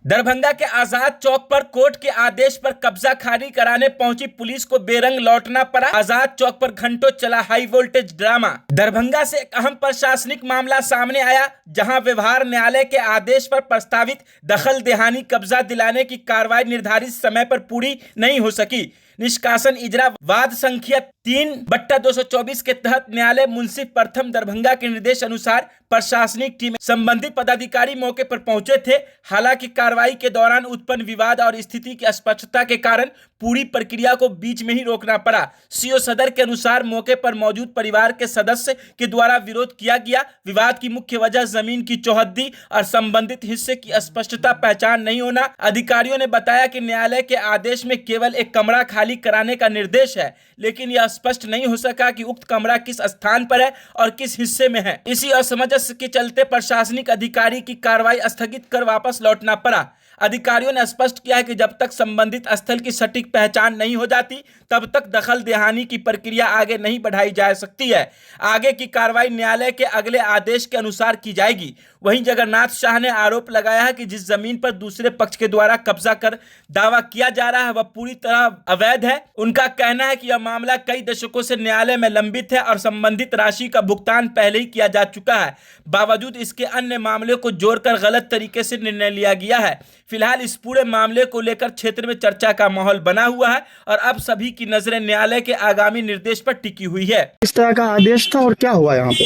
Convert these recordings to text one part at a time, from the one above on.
दरभंगा के आजाद चौक पर कोर्ट के आदेश पर कब्जा खाली कराने पहुंची पुलिस को बेरंग लौटना पड़ा। आजाद चौक पर घंटों चला हाई वोल्टेज ड्रामा। दरभंगा से एक अहम प्रशासनिक मामला सामने आया, जहां व्यवहार न्यायालय के आदेश पर प्रस्तावित दखल देहानी कब्जा दिलाने की कार्रवाई निर्धारित समय पर पूरी नहीं हो सकी। निष्कासन इजरा वाद संख्या 3/224 के तहत न्यायालय मुंसिफ प्रथम दरभंगा के निर्देश अनुसार प्रशासनिक टीम संबंधित पदाधिकारी मौके पर पहुंचे थे। हालांकि कार्रवाई के दौरान उत्पन्न विवाद और स्थिति की अस्पष्टता के कारण पूरी प्रक्रिया को बीच में ही रोकना पड़ा। सीओ सदर के अनुसार मौके पर मौजूद परिवार के सदस्य के द्वारा विरोध किया गया। विवाद की मुख्य वजह जमीन की चौहद्दी और संबंधित हिस्से की स्पष्टता पहचान नहीं होना। अधिकारियों ने बताया कि न्यायालय के आदेश में केवल एक कमरा खाली कराने का निर्देश है, लेकिन यह स्पष्ट नहीं हो सका कि उक्त कमरा किस स्थान पर है और किस हिस्से में है। इसी असमंजस के चलते प्रशासनिक अधिकारी की कार्रवाई स्थगित कर वापस लौटना पड़ा। अधिकारियों ने स्पष्ट किया है कि जब तक संबंधित स्थल की सटीक पहचान नहीं हो जाती, तब तक दखल देहानी की प्रक्रिया आगे नहीं बढ़ाई जा सकती है। आगे की कार्रवाई न्यायालय के अगले आदेश के अनुसार की जाएगी। वहीं जगन्नाथ शाह ने आरोप लगाया है कि जिस जमीन पर दूसरे पक्ष के द्वारा कब्जा कर दावा किया जा रहा है वह पूरी तरह अवैध है। उनका कहना है कि यह मामला कई दशकों से न्यायालय में लंबित है और संबंधित राशि का भुगतान पहले ही किया जा चुका है। बावजूद इसके अन्य मामले को जोड़कर गलत तरीके से निर्णय लिया गया है। फिलहाल इस पूरे मामले को लेकर क्षेत्र में चर्चा का माहौल बना हुआ है और अब सभी की नजरें न्यायालय के आगामी निर्देश पर टिकी हुई है। इस तरह का आदेश था और क्या हुआ यहाँ पे?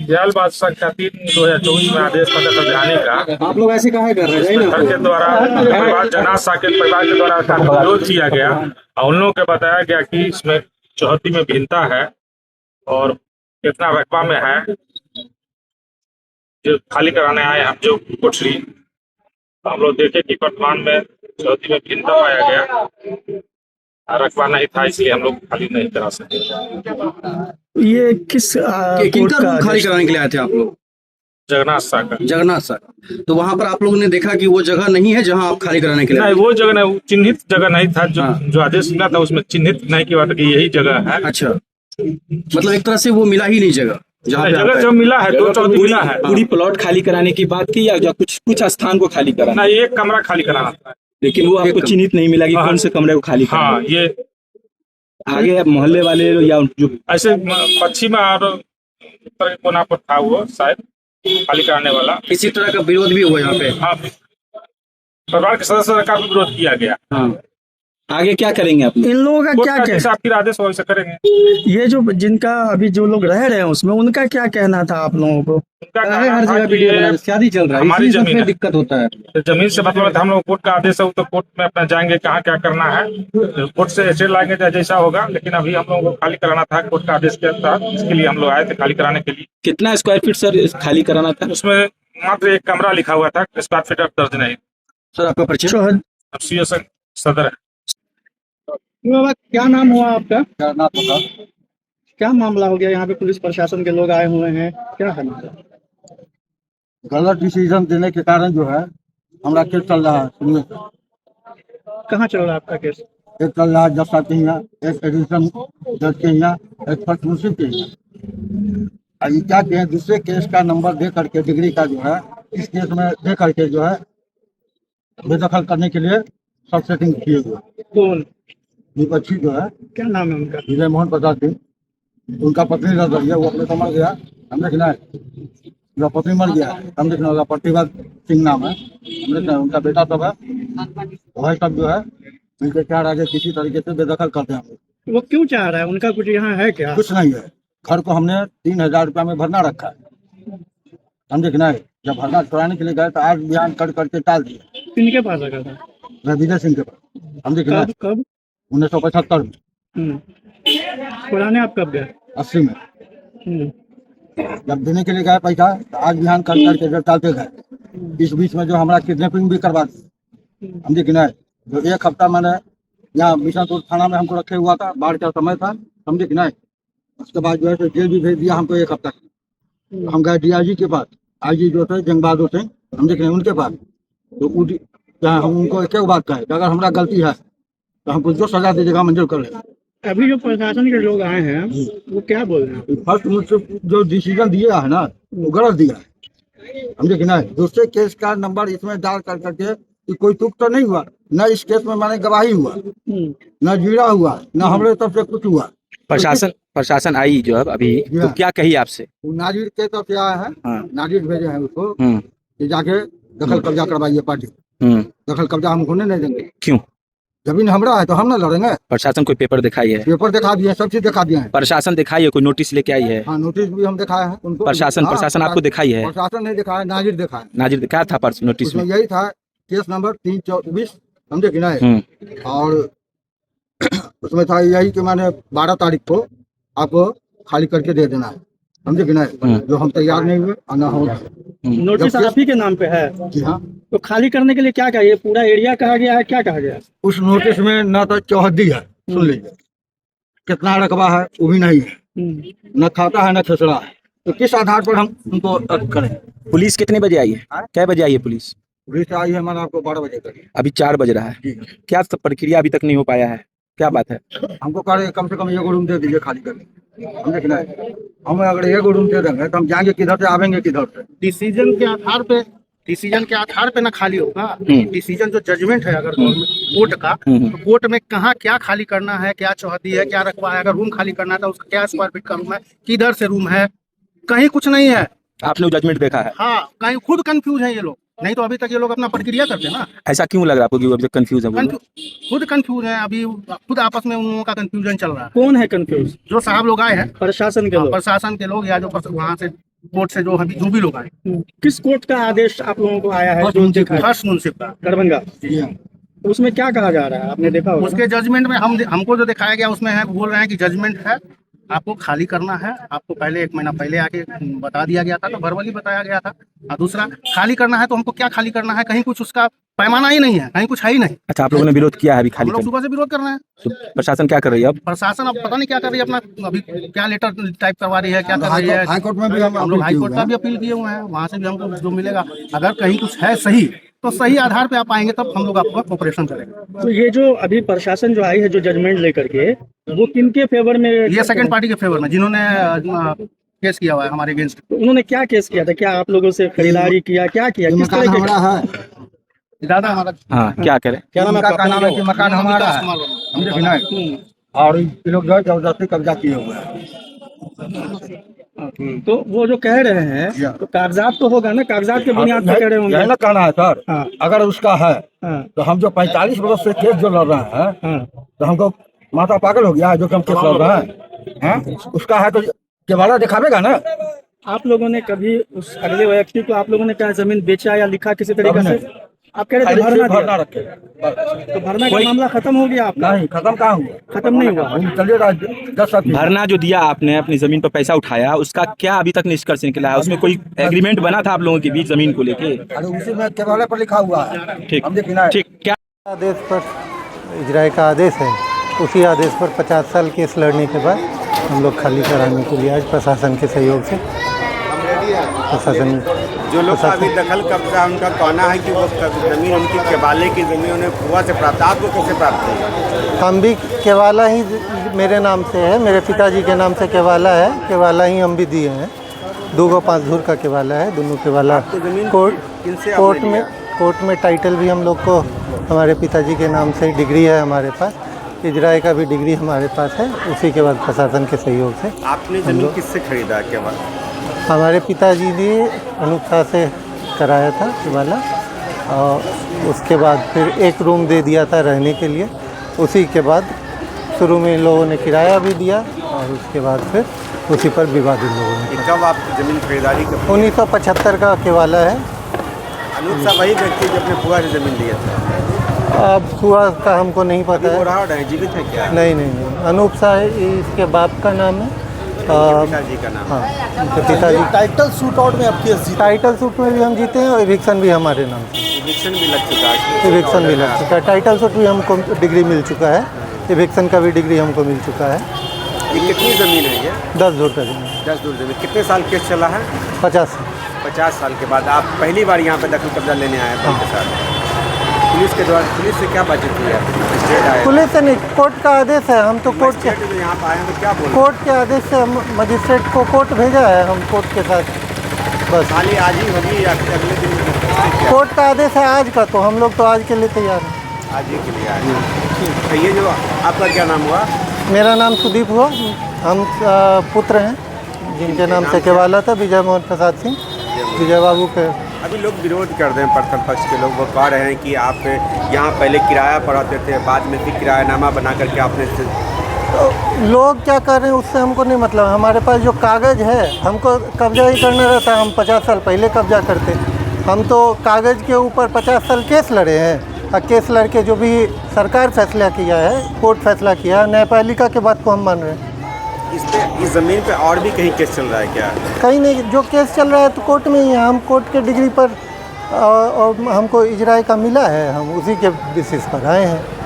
जल बादशाह का 3/2024 में आदेश पर दखल देहानी का आप लोग ऐसे काहे कर रहे हैं? के द्वारा परिवार जगन्नाथ शाह के परिवार के द्वारा विरोध किया गया और उन लोगों को बताया गया कि इसमें चौहद्दी में भिन्नता है और कितना रकबा में है। जो खाली कराने आए हम जो कोठरी, हम लोग देखे कि वर्तमान में चौहद्दी में भिन्नता पाया गया, रकबा नहीं था, इसलिए हम लोग खाली नहीं करा सके। ये किस किनका रूम खाली कराने के लिए आए थे आप लोग? जगन्नाथ शाह का। जगन्नाथ शाह। तो वहाँ पर आप लोगों ने देखा कि वो जगह नहीं है जहाँ आप खाली कराने के लिए नहीं, आए थे? वो जगह नहीं, चिन्हित जगह नहीं था। हाँ। जो आदेश मिला था उसमें चिन्हित नहीं की बात कि यही जगह है। अच्छा, मतलब एक तरह से वो मिला ही नहीं जगह जहाँ पे जगह आप जो मिला है, दो चौहद्दी मिला है। पूरी प्लॉट खाली कराने की बात की या कुछ स्थान को खाली कराना? नहीं, एक कमरा खाली कराना था। लेकिन वो आपको चिन्हित नहीं मिला कि हाँ। कौन से कमरे को खाली कराना? हाँ, ये आगे मोहल्ले वाले या जो ऐसे पश्चिम और उत्तर कोना पर था वो शायद खाली कराने वाला। किसी तरह का विरोध भी हुआ यहाँ पे? हाँ, परिवार के सदस्य का भी विरोध किया गया। हाँ, आगे क्या करेंगे आप? इन लोगों का क्या जैसा आपकी आदेश वैसे करेंगे। ये जो जिनका अभी जो लोग रह रहे हैं उसमें उनका क्या कहना था आप लोगों को? उनका कहना था कि ये शादी चल रहा है, हमारी इसी जमीन में है। दिक्कत होता है। तो जमीन से मतलब हम लोग कोर्ट का आदेश है, वो तो कोर्ट में अपना जाएंगे कहाँ क्या करना है, कोर्ट से ऐसे लाएंगे जैसा होगा। लेकिन अभी हम लोगों को खाली कराना था कोर्ट का आदेश के तहत, इसके लिए हम लोग आए थे खाली कराने के लिए। कितना स्क्वायर फीट सर खाली कराना था? उसमें मात्र एक कमरा लिखा हुआ था, स्क्वायर फीट अब दर्ज नहीं। सर आपका परिचय? अब सीओ सदर है। बाबा क्या नाम हुआ आपका? जगन्नाथ होगा। क्या मामला हो गया यहाँ पे? पुलिस प्रशासन के लोग आए हुए हैं, क्या है मामला? गलत डिसीजन देने के कारण जो है हमारा केस चल रहा है। सुनिए, कहाँ चल रहा है आपका केस? एक चल रहा है जज साहब के यहाँ, एक एडिशनल जज के यहाँ, एक फर्स्ट मुंसिफ के यहाँ। और ये क्या कहें, दूसरे केस का नंबर दे करके डिग्री का जो है इस केस में दे करके जो है बेदखल करने के लिए सब सेटिंग किए हुए। कौन? विपक्षी जो है, क्या नाम है उनका? विजय मोहन प्रसाद सिंह, उनका पत्नी रह गई है, वो अपने को मर गया, हमने देखना है। उनका पत्नी मर गया, हम देखना होगा। प्रतिभा सिंह नाम है, हमने देखना है। उनका बेटा सब है, वह सब जो है उनके चार आगे किसी तरीके से बेदखल करते हैं। वो क्यों चाह रहा है? उनका कुछ यहाँ है क्या? कुछ नहीं है। घर को हमने 3000 रुपया में भरना रखा है, हम देखना है। जब भरना चुराने के लिए गए तो आज बयान कर करके टाल दिया। किनके पास रखा था? विजय सिंह के पास, हम देखना है। कब? 1975 में। पुराने आप कब गए? 80 में जब देने के लिए गए पैसा, तो आज बिहान कर करके जब टालते गए। इस बीच में जो हमारा किडनैपिंग भी करवा दी, हम देखना है। जो एक हफ्ता मैंने यहाँ बिशनपुर थाना में हमको रखे हुआ था, बाढ़ का समय था, हम देखना है। उसके बाद जो है तो जेल भी भेज दिया हमको एक हफ्ता। हम गए DIG के पास, IG जो थे जंग बहादुर सिंह, हम देख रहे हैं उनके पास। तो हम उनको एक बात कहे कि अगर हमारा गलती है तो हमको जो सजा दीजिएगा मंजूर कर लें। अभी जो प्रशासन के लोग आए हैं वो क्या बोल रहे हैं? फर्स्ट मुझसे जो डिसीजन दिया है ना वो गलत दिया है। समझे कि नहीं। दूसरे केस का नंबर इसमें डाल कर करके कि कोई तुक तो नहीं हुआ, न इस केस में मैंने गवाही हुआ, न जीरा हुआ, न हमारे तरफ से कुछ हुआ। प्रशासन आई जो अब अभी जी तो हाँ। क्या कही आपसे? वो नाजिर के तरफ से आया है, हाँ। नाजिर भेजे हैं उसको हम्म कि जाके दखल कब्जा करवाइए पार्टी। हम्म। दखल कब्जा हम होने नहीं देंगे। क्यों? जमीन हमारा है तो हम ना लड़ेंगे। प्रशासन कोई पेपर दिखाई है? पेपर दिखा दिए, सब चीज दिखा दिए हैं। प्रशासन दिखाई है, कोई नोटिस लेके आई है? हाँ, नोटिस भी हम दिखाए हैं उनको। प्रशासन हाँ, प्रशासन आपको दिखाई है? प्रशासन नहीं दिखाया, नाजिर दिखाया। नाजिर क्या था नोटिस उसमें में? यही था केस नंबर 324, समझे कि नहीं। और उसमें था यही कि मैंने 12 तारीख को आपको खाली करके दे देना है, समझे कि नहीं। जो हम तैयार नहीं हुए और ना हो। नोटिस जबकि- आप ही के नाम पे है? जी हाँ। तो खाली करने के लिए क्या कहा? ये पूरा एरिया कहा गया है, क्या कहा गया है? उस नोटिस में न तो चौहद्दी है, सुन लीजिए, कितना रकबा है वो भी नहीं है, न खाता है न खसरा है। तो किस आधार पर हम उनको रद्द करें? पुलिस कितने बजे आई है? क्या बजे आई है पुलिस? पुलिस आई है मैंने आपको 12 बजे करी। अभी 4 बज रहा है, जी। क्या प्रक्रिया अभी तक नहीं हो पाया है? क्या बात है? हमको कह रहे कम से कम एगो रूम दे दीजिए खाली करके, समझे कि नहीं। हम अगर एगो रूम दे देंगे तो हम जाएंगे किधर से, आवेंगे किधर से। डिसीजन के आधार पे ना खाली होगा। डिसीजन जो जजमेंट है अगर कोर्ट का, तो कोर्ट में कहाँ क्या खाली करना है, क्या चौहद्दी है, क्या रकबा है, अगर रूम खाली करना है तो उसका क्या स्क्वायर फीट का रूम है, किधर से रूम है, कहीं कुछ नहीं है। आपने जजमेंट देखा है? हाँ, कहीं खुद कंफ्यूज है ये लोग, नहीं तो अभी तक ये लोग अपना प्रक्रिया करते ना। ऐसा क्यों लग रहा है आपको कि वो अभी तक कंफ्यूज है? वो लोग? खुद कंफ्यूज है, अभी खुद आपस में उन लोगों का कंफ्यूजन चल रहा है। कौन है कंफ्यूज? जो साहब लोग आए हैं, प्रशासन के लोग? प्रशासन के लोग, या जो वहाँ से कोर्ट से जो भी लोग आए। किस कोर्ट का आदेश आप लोगों को आया है जो देखा है? फर्स्ट मुंसिफ का दरभंगा। जी हाँ। तो उसमें क्या कहा जा रहा है, आपने देखा होगा? उसके जजमेंट में हमको जो दिखाया गया उसमें है, बोल रहे हैं कि जजमेंट है, आपको खाली करना है। आपको पहले 1 महीना पहले आके बता दिया गया था, तो वर्बली बताया गया था। और दूसरा, खाली करना है तो हमको क्या खाली करना है, कहीं कुछ उसका पैमाना ही नहीं है, कहीं कुछ है ही नहीं। अच्छा, आप लोगों ने विरोध किया है अभी हम खाली लोग करने? सुबह से विरोध कर रहे हैं। तो प्रशासन क्या कर रही है अब? प्रशासन अब पता नहीं क्या कर रही है, अपना अभी क्या लेटर टाइप करवा रही है, क्या कर रही है। हाईकोर्ट में भी हम लोग हाईकोर्ट का भी अपील किए हुए हैं, वहाँ से भी हमको जो मिलेगा, अगर कहीं कुछ है सही तो सही आधार पे आप आएंगे तब हम लोग आपका ऑपरेशन करेंगे। तो ये जो अभी प्रशासन जो आई है जो जजमेंट लेकर के, वो किनके फेवर में? ये सेकंड पार्टी के फेवर में, जिन्होंने केस किया हुआ है हमारे अगेंस्ट। तो उन्होंने क्या केस किया था? क्या आप लोगों से खरीदारी किया, क्या किया, किस मकान तरह के? हमारा है दादा हमारा हाँ, क्या करें? क्या नाम है उनका आपका? नाम है कि मकान हमारा है, समझे कि नहीं। और ये लोग जो जबरदस्ती कब्जा किए हुए हैं। तो वो जो कह रहे हैं तो कागजात तो होगा ना, कागजात के बुनियाद पर कह रहे होंगे। यही ना कहना है सर। हाँ। अगर उसका है हाँ, तो हम जो 45 वर्ष से केस जो लड़ रहे हैं, हाँ। तो हमको माता पागल हो गया है जो कि हम केस लड़ रहे हैं। उसका है तो केवाड़ा दिखावेगा ना। आप लोगों ने कभी उस अगले व्यक्ति को, आप लोगों ने क्या जमीन बेचा या लिखा किसी तरीके से? आप कह रहे थे भरना भरना दिया। रखे। तो भरना का मामला खत्म हो गया आपका? नहीं, खत्म कहाँ हुआ? खत्म नहीं हुआ। चलिए 10 साल भरना जो दिया आपने, अपनी जमीन पर पैसा उठाया, उसका क्या अभी तक निष्कर्ष निकला है? उसमें कोई एग्रीमेंट बना था आप लोगों के बीच जमीन को लेके? अरे उसी में केवाड़े पर लिखा हुआ है। ठीक, हम देखिए ना। ठीक। क्या आदेश पर इजराय का आदेश है, उसी आदेश पर 50 साल केस लड़ने के बाद हम लोग खाली कराने के लिए आज प्रशासन के सहयोग से प्रशासन जो लोग का अभी दखल कब्जा, उनका कहना है कि वो जमीन उनकी केवाले की जमीन उन्हें फुआ से प्राप्त, आपको कैसे प्राप्त हुई? हम भी केवाला ही मेरे नाम से है, मेरे पिताजी के नाम से केवाला है, केवाला ही हम भी दिए हैं। 2-5 धूर का केवाला है, दोनों केवाला कोर्ट में टाइटल भी हम लोग को, हमारे पिताजी के नाम से डिग्री है हमारे पास, इजराय का भी डिग्री हमारे पास है। उसी के बाद प्रशासन के सहयोग से आपने जमीन किससे खरीदा केवाला? हमारे पिताजी ने अनुपसा से कराया था केवाला, और उसके बाद फिर एक रूम दे दिया था रहने के लिए। उसी के बाद शुरू में इन लोगों ने किराया भी दिया, और उसके बाद फिर उसी पर विवाद इन लोगों ने। कब आप जमीन खरीदारी कर? 1975 का केवाला है। अनुप साहब वही व्यक्ति जो अपने फुआ से जमीन लिया था? अब फुआ का हमको नहीं पता वो है। रहा है, जीवित है क्या? नहीं, अनूप शाह इसके बाप का नाम है। पिताजी का नाम? हाँ, उनके पिताजी। टाइटल शूट आउट में अब केस टाइटल सूट में भी हम जीते हैं, और इविक्शन भी हमारे नाम से। इविक्शन भी लग चुका है? इविक्शन भी लग चुका है। टाइटल सूट भी हमको डिग्री मिल चुका है, इविक्शन का भी डिग्री हमको मिल चुका है। ये कितनी ज़मीन है ये? 10 धूर का जमीन। 10 धूर जमीन। कितने साल केस चला है? 50 साल के बाद आप पहली बार यहाँ पे दखल कब्जा लेने आए हैं के साथ। पुलिस के द्वारा, पुलिस से क्या बातचीत हुई है? पुलिस से नहीं, कोर्ट का आदेश है। हम तो कोर्ट के यहाँ पे आए हैं तो क्या बोल? कोर्ट के आदेश से हम मजिस्ट्रेट को कोर्ट भेजा है, हम कोर्ट के साथ बस खाली आज ही होगी या फिर अगले दिन क्या? कोर्ट का आदेश है आज का, तो हम लोग तो आज के लिए तैयार हैं। आज ही के लिए आए हैं। तो ये जो आपका क्या नाम हुआ? मेरा नाम सुदीप हुआ, हम पुत्र हैं जिनके नाम से केवाला था, विजय मोहन प्रसाद सिंह, विजय बाबू के। अभी लोग विरोध कर रहे हैं, प्रथम पक्ष के लोग, वो कह रहे हैं कि आप यहाँ पहले किराया पर आते थे, बाद में फिर किरायानामा बना करके आपने तो लोग क्या कर रहे हैं उससे हमको नहीं मतलब। हमारे पास जो कागज़ है, हमको कब्जा ही करना रहता है। हम 50 साल पहले कब्जा करते। हम तो कागज़ के ऊपर 50 साल केस लड़े हैं, और केस लड़के जो भी सरकार फैसला किया है, कोर्ट फैसला किया है, न्यायपालिका के बात को हम मान रहे हैं। इस ज़मीन पे और भी कहीं केस चल रहा है क्या? कहीं नहीं, जो केस चल रहा है तो कोर्ट में ही है। हम कोर्ट के डिग्री पर और हमको इजराय का मिला है, हम उसी के बेसिस पर आए हैं।